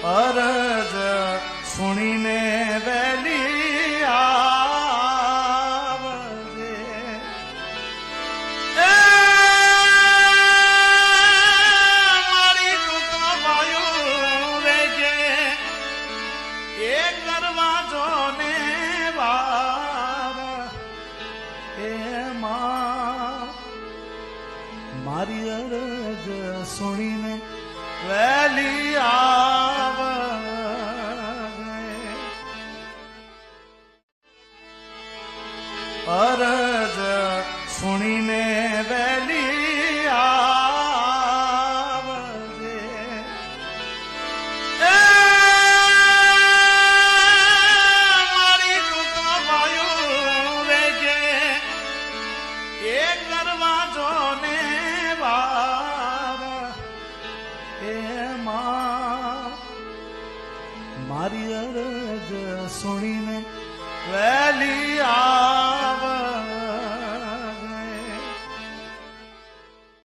અરજ સુણીને વેલી આવજે મારી ટૂંકા વાયુ રેજે એ દરવાજો ને વાર એમાં મારી અરજ સુણીને વેલી અરજ સુણીને વેલી આવજે મારી ટૂંકા વાયુ રેજે એક દરવાજો ને વાર એમાં મારી અરજ સુણીને વેલી